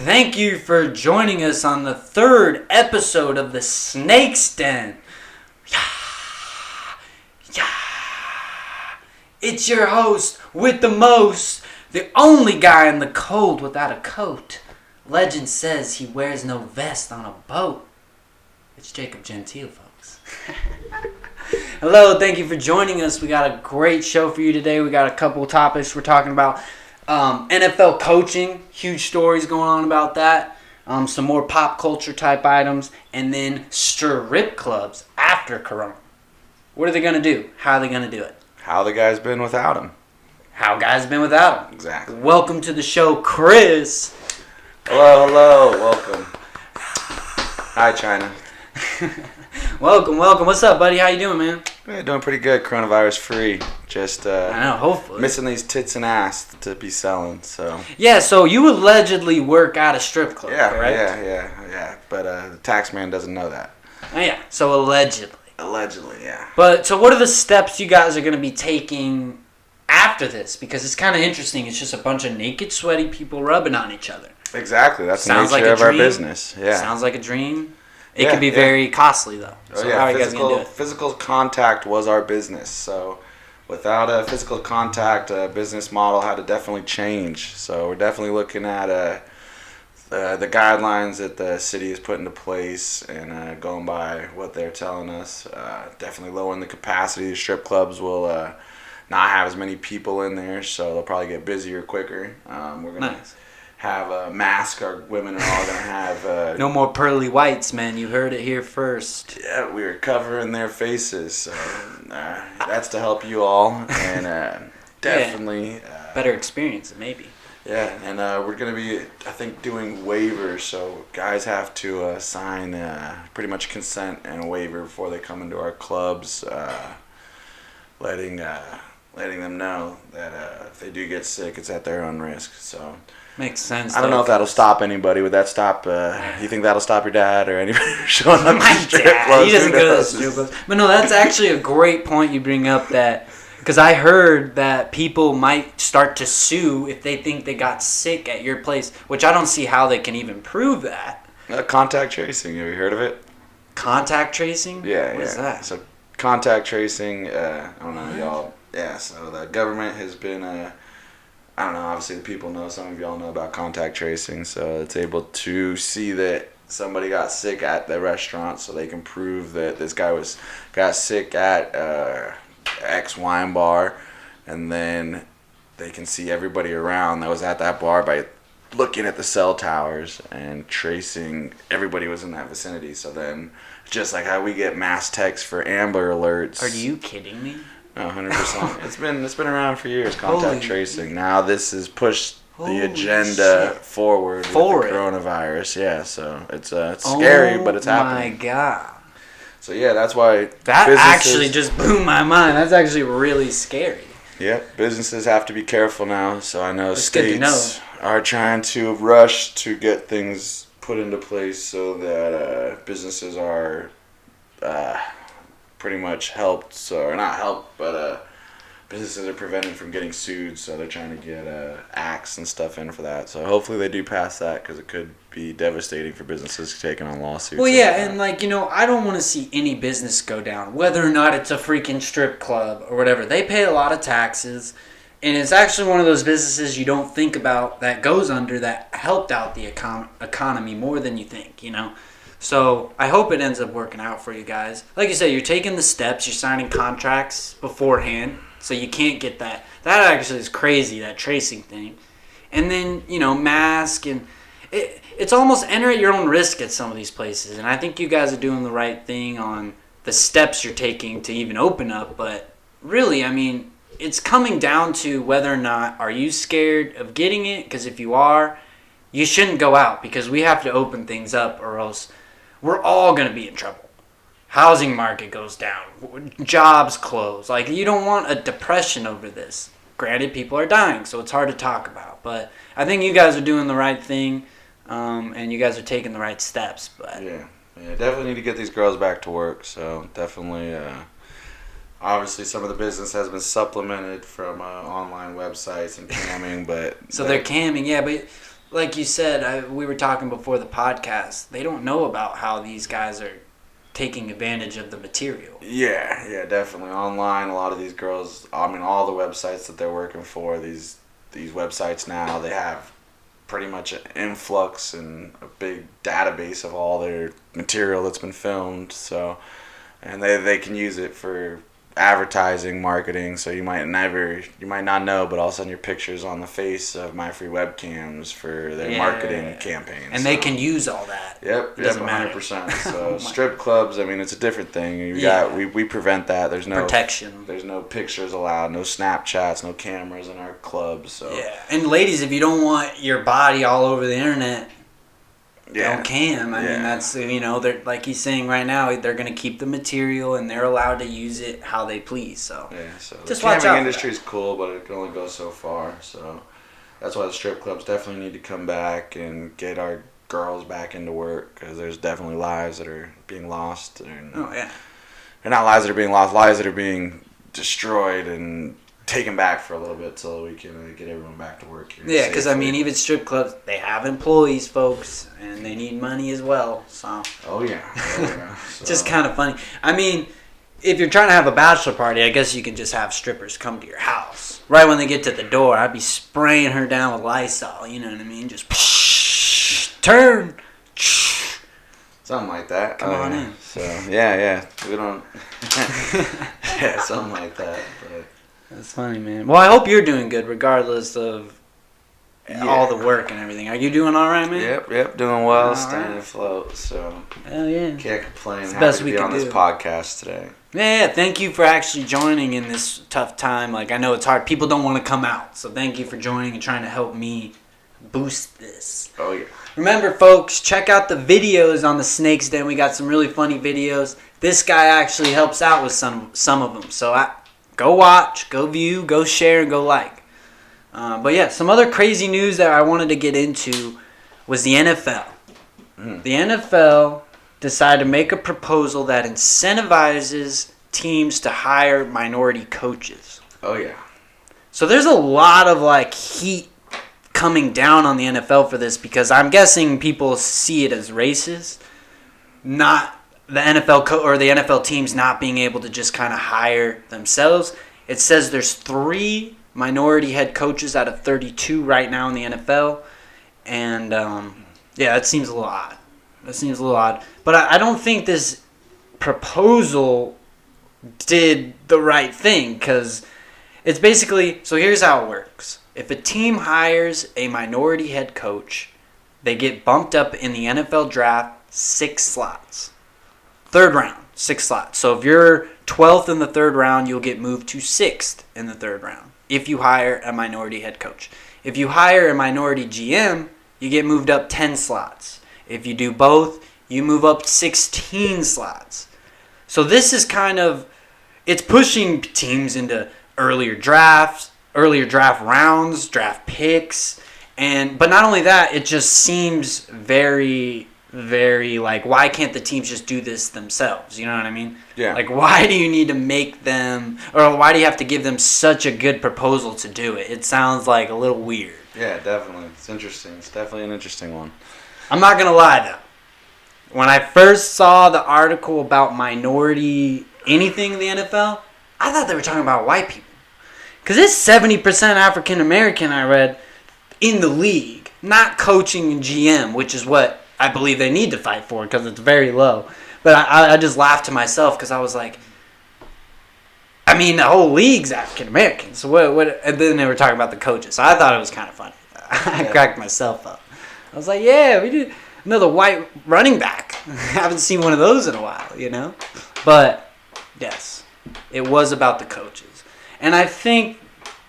Thank you for joining us on the third episode of the Snake's Den. Yeah. It's your host with the most, the only guy in the cold without a coat. Legend says he wears no vest on a boat. It's Jacob Gentile, folks. Hello, thank you for joining us. We got a great show for you today. We got a couple of topics we're talking about. NFL coaching, huge stories going on about that. Some more pop culture type items. And then strip clubs after Corona. What are they going to do? How are they going to do it? How the guy's been without him. How guys been without him. Exactly. Welcome to the show, Chris. Hello. Welcome. Hi, China. Welcome. What's up, buddy? How you doing, man? Yeah, doing pretty good. Coronavirus free. Just I know, hopefully. missing these tits and ass to be selling. So Yeah, so you allegedly work at a strip club, correct? Yeah. But the tax man doesn't know that. Oh, yeah, so allegedly. Allegedly, yeah. But so what are the steps you guys are going to be taking after this? Because it's kind of interesting. It's just a bunch of naked, sweaty people rubbing on each other. Exactly. That's the Sounds nature like a of our dream. business. Yeah. Sounds like a dream. It could be very costly, though. So how are you guys going to do it? Physical contact was our business. So without a physical contact, business model had to definitely change. So we're definitely looking at the guidelines that the city has put into place and going by what they're telling us. Definitely lowering the capacity. The strip clubs will not have as many people in there, so they'll probably get busier quicker. We're going to have a mask. Our women are all going to have... No more pearly whites, man. You heard it here first. Yeah, we are covering their faces. So that's to help you all. And definitely... better experience, maybe. Yeah, and we're going to be, I think, doing waivers. So guys have to sign pretty much consent and a waiver before they come into our clubs, letting them know that if they do get sick, it's at their own risk. So makes sense. I don't know if that'll stop anybody. Would that stop? You think that'll stop your dad or anybody showing up? My dad, he doesn't go to the strip clubs. But no, that's actually a great point you bring up. That because I heard that people might start to sue if they think they got sick at your place, which I don't see how they can even prove that. Contact tracing. Have you heard of it? Contact tracing? Yeah. What is that? So contact tracing. I don't know, y'all. Yeah. So the government has been. I don't know. Obviously, the people know. Some of y'all know about contact tracing, so it's able to see that somebody got sick at the restaurant, so they can prove that this guy got sick at X wine bar, and then they can see everybody around that was at that bar by looking at the cell towers and tracing everybody was in that vicinity. So then, just like how we get mass texts for Amber Alerts. Are you kidding me? 100%. It's been around for years. Contact tracing. Now this has pushed the agenda forward with the coronavirus. Yeah, so it's scary, but it's happening. Oh my god. So yeah, that's why that actually just blew my mind. That's actually really scary. Yep, businesses have to be careful now. So I know states are trying to rush to get things put into place so that businesses are pretty much helped, or not helped, but businesses are prevented from getting sued, so they're trying to get acts and stuff in for that. So hopefully they do pass that, because it could be devastating for businesses taking on lawsuits. Well, yeah, and I don't want to see any business go down, whether or not it's a freaking strip club or whatever. They pay a lot of taxes, and it's actually one of those businesses you don't think about that goes under that helped out the economy more than you think, So I hope it ends up working out for you guys. Like you said, you're taking the steps. You're signing contracts beforehand, so you can't get that. That actually is crazy, that tracing thing. And then, mask. And it's almost enter at your own risk at some of these places. And I think you guys are doing the right thing on the steps you're taking to even open up. But really, it's coming down to whether or not are you scared of getting it? Because if you are, you shouldn't go out, because we have to open things up, or else we're all going to be in trouble. Housing market goes down. Jobs close. You don't want a depression over this. Granted, people are dying, so it's hard to talk about. But I think you guys are doing the right thing, and you guys are taking the right steps. But yeah, definitely need to get these girls back to work. So definitely, obviously, some of the business has been supplemented from online websites and camming. But they're camming, yeah. But like you said, we were talking before the podcast. They don't know about how these guys are taking advantage of the material. Yeah, definitely. Online, a lot of these girls, I mean, all the websites that they're working for, these websites now, they have pretty much an influx and a big database of all their material that's been filmed. So, and they can use it for advertising, marketing. So you might not know, but all of a sudden your picture's on the face of My Free Webcams for their marketing campaign. And they can use all that. Yep, It doesn't 100%. So strip clubs, I mean, it's a different thing. We prevent that. There's no protection. There's no pictures allowed, no Snapchats, no cameras in our clubs. So yeah, and ladies, if you don't want your body all over the internet, don't cam. I mean, that's, they're, like he's saying right now, they're going to keep the material and they're allowed to use it how they please. So so just the watch out. Camping industry is cool, but it can only go so far. So that's why the strip clubs definitely need to come back and get our girls back into work, because there's definitely lives that are being lost. They're not lives that are being lost, lives that are being destroyed and taken back for a little bit till we can get everyone back to work here. Yeah, because I mean, even strip clubs, they have employees, folks, and they need money as well. So oh yeah. So. Just kind of funny. I mean, if you're trying to have a bachelor party, I guess you can just have strippers come to your house. Right when they get to the door, I'd be spraying her down with Lysol. You know what I mean? Just turn. Something like that. Come on in. So yeah, we don't. Yeah, something like that. But that's funny, man. Well, I hope you're doing good, regardless of all the work and everything. Are you doing all right, man? Yep, doing well, staying afloat. So hell yeah, can't complain. It's the Happy best to we be can on this do. podcast today. Yeah, thank you for actually joining in this tough time. Like, I know it's hard. People don't want to come out, so thank you for joining and trying to help me boost this. Oh yeah. Remember, folks, check out the videos on the Snakes Den. We got some really funny videos. This guy actually helps out with some of them. So go watch, go view, go share, and go like. But yeah, some other crazy news that I wanted to get into was the NFL. The NFL decided to make a proposal that incentivizes teams to hire minority coaches. Oh yeah. So there's a lot of heat coming down on the NFL for this, because I'm guessing people see it as racist, not the NFL or the NFL teams not being able to just kind of hire themselves. It says there's 3 minority head coaches out of 32 right now in the NFL, and that seems a little odd. But I don't think this proposal did the right thing, because it's basically, so here's how it works. If a team hires a minority head coach, they get bumped up in the NFL draft 6 slots. 3rd round, 6 slots. So if you're 12th in the 3rd round, you'll get moved to 6th in the 3rd round if you hire a minority head coach. If you hire a minority GM, you get moved up 10 slots. If you do both, you move up 16 slots. So this is it's pushing teams into earlier draft rounds, draft picks, but not only that, it just seems very, very why can't the teams just do this themselves? You know what I mean? Yeah. Why do you need to make them, or why do you have to give them such a good proposal to do it? It sounds a little weird. Yeah, definitely. It's interesting. It's definitely an interesting one. I'm not gonna lie though. When I first saw the article about minority anything in the NFL, I thought they were talking about white people. Because it's 70% African American, I read, in the league, not coaching and GM, which is what I believe they need to fight for, because it's very low. But I just laughed to myself, because I was like, I mean, the whole league's African American. So what? And then they were talking about the coaches. So I thought it was kind of funny. I cracked myself up. I was like, yeah, we do another white running back. I haven't seen one of those in a while, But yes, it was about the coaches. And I think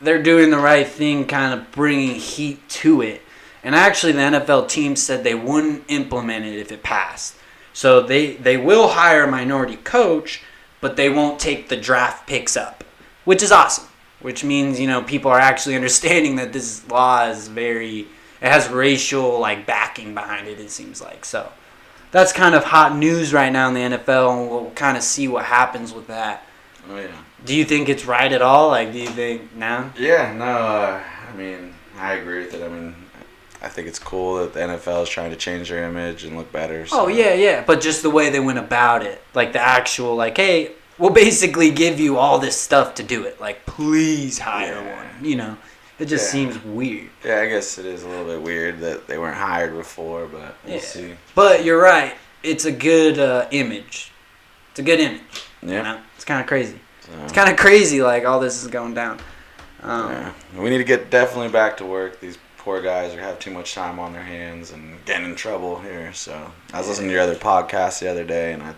they're doing the right thing, kind of bringing heat to it. And actually, the NFL team said they wouldn't implement it if it passed. So they will hire a minority coach, but they won't take the draft picks up, which is awesome. Which means, people are actually understanding that this law is it has racial, backing behind it, it seems like. So that's kind of hot news right now in the NFL, and we'll kind of see what happens with that. Oh, yeah. Do you think it's right at all? Do you think now? Yeah, no, I mean, I agree with it. I mean, I think it's cool that the NFL is trying to change their image and look better. So. Oh, yeah. But just the way they went about it. Like, the actual, like, hey, we'll basically give you all this stuff to do it. Like, please hire one, you know. It just seems weird. Yeah, I guess it is a little bit weird that they weren't hired before, but we'll see. But you're right. It's a good image. It's a good image. Yeah. You know? It's kind of crazy. It's kind of crazy, like, all this is going down. We need to get definitely back to work. These poor guys have too much time on their hands and getting in trouble here. So I was listening to your other podcast the other day, and I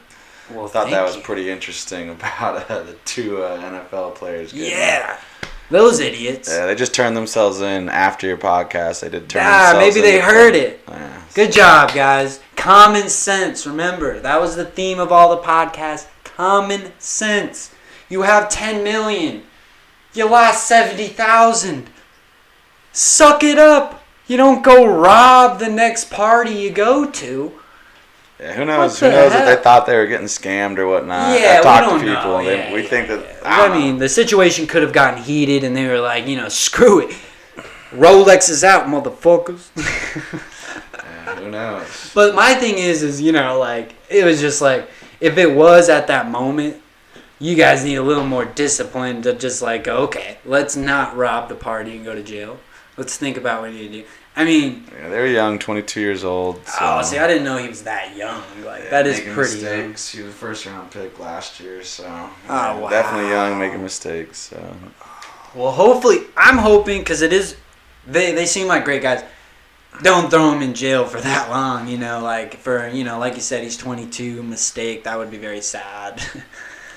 thought that was pretty interesting about the two NFL players. Those idiots. Yeah, they just turned themselves in after your podcast. They did turn themselves in. Maybe they heard it. Yeah. Good job, guys. Common sense. Remember, that was the theme of all the podcasts. Common sense. You have 10 million. You lost 70,000. Suck it up. You don't go rob the next party you go to. Yeah, who knows? Who knows if they thought they were getting scammed or whatnot? Yeah, I talked to people, and we think that. I mean, the situation could have gotten heated, and they were like, you know, screw it. Rolex is out, motherfuckers. Who knows? But my thing is, you know, like, it was just like, if it was at that moment, you guys need a little more discipline to just like, okay, let's not rob the party and go to jail. Let's think about what you need to do. I mean... Yeah, they were young, 22 years old. So. Oh, see, I didn't know he was that young. Like, that is pretty mistakes. Young. He was a first-round pick last year, so... wow. Definitely young, making mistakes, so... Well, hopefully... I'm hoping, because it is... They seem like great guys. Don't throw him in jail for that long, you know, like, for, you know, like you said, he's 22, mistake. That would be very sad.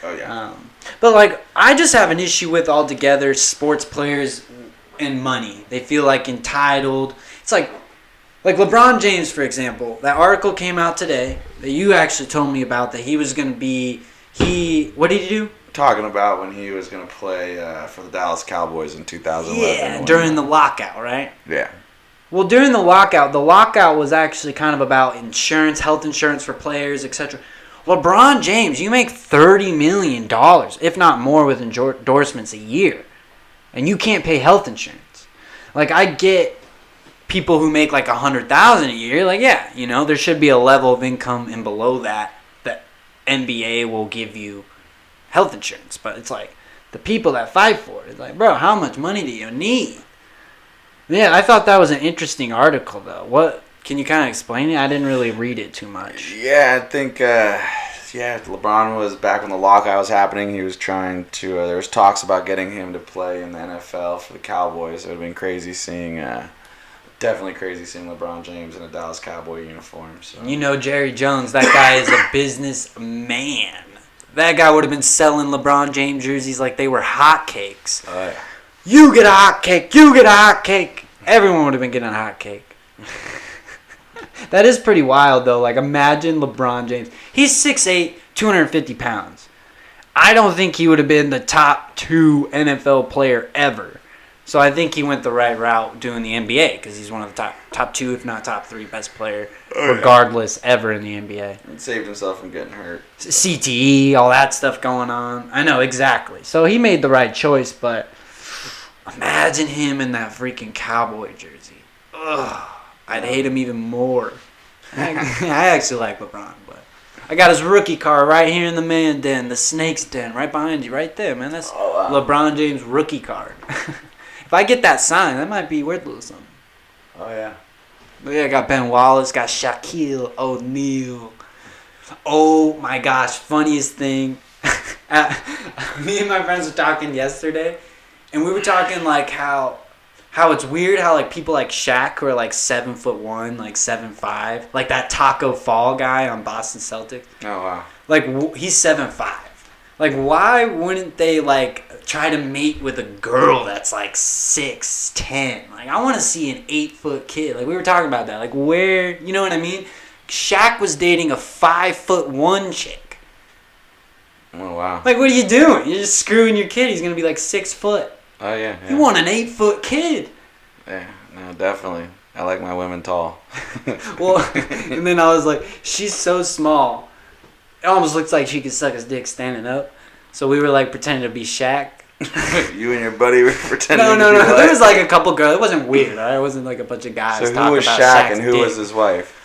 Oh, yeah. But, like, I just have an issue with altogether sports players and money. They feel, like, entitled... It's like LeBron James, for example. That article came out today that you actually told me about that he was going to be... What did he do? Talking about when he was going to play for the Dallas Cowboys in 2011. Yeah, during the lockout, right? Yeah. Well, during the lockout was actually kind of about insurance, health insurance for players, etc. LeBron James, you make $30 million, if not more, with endorsements a year. And you can't pay health insurance. Like, I get... people who make like $100,000 a year, like, yeah, you know, there should be a level of income, and below that NBA will give you health insurance. But it's like the people that fight for it, it's like, bro, how much money do you need? Yeah, I thought that was an interesting article, though. What can you kind of explain it? I didn't really read it too much. Yeah, I think LeBron was back when the lockout was happening. He was trying to. There was talks about getting him to play in the NFL for the Cowboys. It would have been crazy seeing. Definitely crazy seeing LeBron James in a Dallas Cowboy uniform. So. You know Jerry Jones, that guy is a businessman. That guy would have been selling LeBron James jerseys like they were hotcakes. Oh, yeah. You get a hot cake, you get a hot cake. Everyone would have been getting a hot cake. That is pretty wild, though. Like, imagine LeBron James. He's 6'8", 250 pounds. I don't think he would have been the top 2 NFL player ever. So I think he went the right route doing the NBA because he's one of the top 2, if not top 3 best player, regardless, ever in the NBA. He saved himself from getting hurt. CTE, all that stuff going on. I know, exactly. So he made the right choice, but imagine him in that freaking Cowboy jersey. Ugh, I'd hate him even more. I actually like LeBron, but I got his rookie card right here in the man den, the Snake's Den, right behind you, right there, man. That's LeBron James rookie card. If I get that signed, that might be worth a little something. Oh, yeah. But yeah, I got Ben Wallace, got Shaquille O'Neal. Oh, my gosh, funniest thing. Me and my friends were talking yesterday, and we were talking, like, how it's weird how, like, people like Shaq who are, like, 7'1", like, 7'5", like that Taco Fall guy on Boston Celtics. Oh, wow. Like, he's 7'5". Like, why wouldn't they, like, try to mate with a girl that's, like, 6'10"? Like, I want to see an 8-foot kid. Like, we were talking about that. Like, where, you know what I mean? Shaq was dating a 5'1" chick. Oh, wow. Like, what are you doing? You're just screwing your kid. He's going to be, like, 6 foot. Oh, yeah. You want an 8-foot kid. Yeah, no, definitely. I like my women tall. Well, and then I was like, she's so small. It almost looks like she could suck his dick standing up. So we were like pretending to be Shaq. You and your buddy were pretending. No. To be There was like a couple girls. It wasn't weird. Right? It wasn't like a bunch of guys. So who talking was about Shaq Shaq's and who dick. was his wife?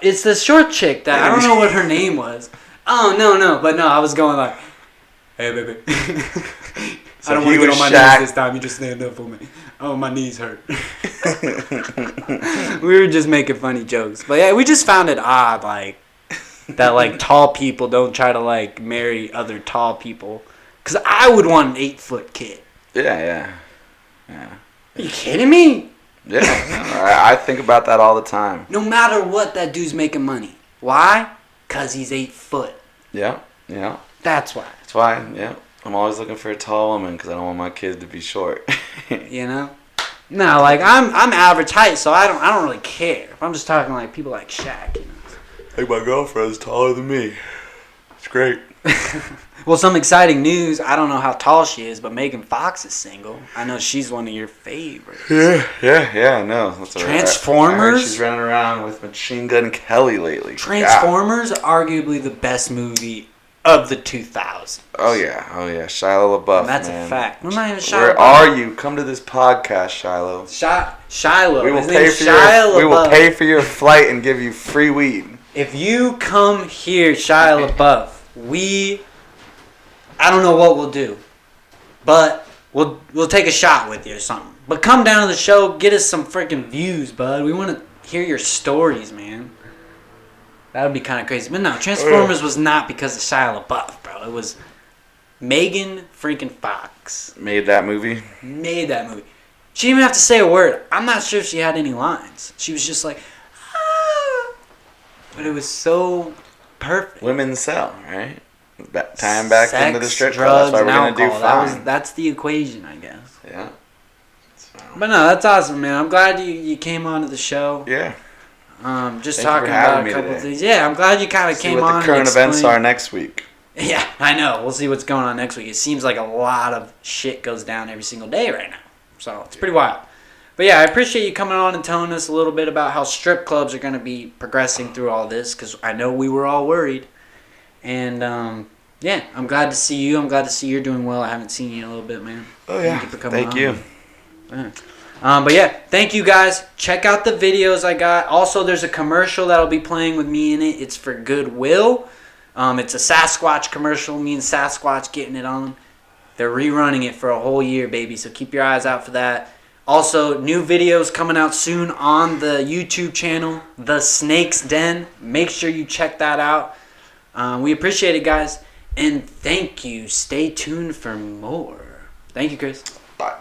It's the short chick that I don't know what her name was. Oh no, but no, I was going like, hey baby, So I don't want he to get was on my Shaq. knees this time. You just stand up for me. Oh, my knees hurt. We were just making funny jokes, but yeah, we just found it odd, like that, like tall people don't try to like marry other tall people, because I would want an 8-foot kid. Yeah. Are you kidding me? Yeah, I think about that all the time. No matter what, that dude's making money. Why? Because he's 8 foot. Yeah. That's why. That's why, yeah. I'm always looking for a tall woman because I don't want my kids to be short. You know? No, like I'm average height, so I don't really care. If I'm just talking like people like Shaq, you know. Hey, my girlfriend's taller than me. It's great. Well, some exciting news. I don't know how tall she is, but Megan Fox is single. I know she's one of your favorites. Yeah, I know. That's Transformers? I heard she's running around with Machine Gun Kelly lately. Transformers, arguably the best movie of the 2000s. Oh yeah. Shia LaBeouf, And that's man. a fact. No, not even Shia Where LaBeouf. are you? Come to this podcast, Shiloh. Shiloh. We will His pay name's for Shia we will LaBeouf. pay for your flight and give you free weed. If you come here, Shia LaBeouf, I don't know what we'll do, but we'll take a shot with you or something. But come down to the show, get us some freaking views, bud. We want to hear your stories, man. That would be kind of crazy. But no, Transformers was not because of Shia LaBeouf, bro. It was Megan freaking Fox. Made that movie? Made that movie. She didn't even have to say a word. I'm not sure if she had any lines. She was just like, ah. But it was so perfect. Women sell, right? Time back Sex, into the strip drugs, club. That's why we're and going to do alcohol. fine. That's the equation, I guess. Yeah. So, But no, that's awesome, man. I'm glad you came on to the show. yeah. Just Thank you talking for having about a me couple today. of things. Yeah, I'm glad you kind of See came what on. the current and events explained- are next week. Yeah, I know. We'll see what's going on next week. It seems like a lot of shit goes down every single day right now. So it's pretty wild. But yeah, I appreciate you coming on and telling us a little bit about how strip clubs are going to be progressing through all this, because I know we were all worried. And yeah, I'm glad to see you. I'm glad to see you're doing well. I haven't seen you in a little bit, man. Oh, yeah. Thank you for coming Thank on. you. Yeah. But yeah, thank you guys. Check out the videos I got. Also, there's a commercial that'll be playing with me in it. It's for Goodwill. It's a Sasquatch commercial. Me and Sasquatch getting it on. They're rerunning it for a whole year, baby. So keep your eyes out for that. Also, new videos coming out soon on the YouTube channel, The Snake's Den. Make sure you check that out. We appreciate it, guys. And thank you. Stay tuned for more. Thank you, Chris. Bye.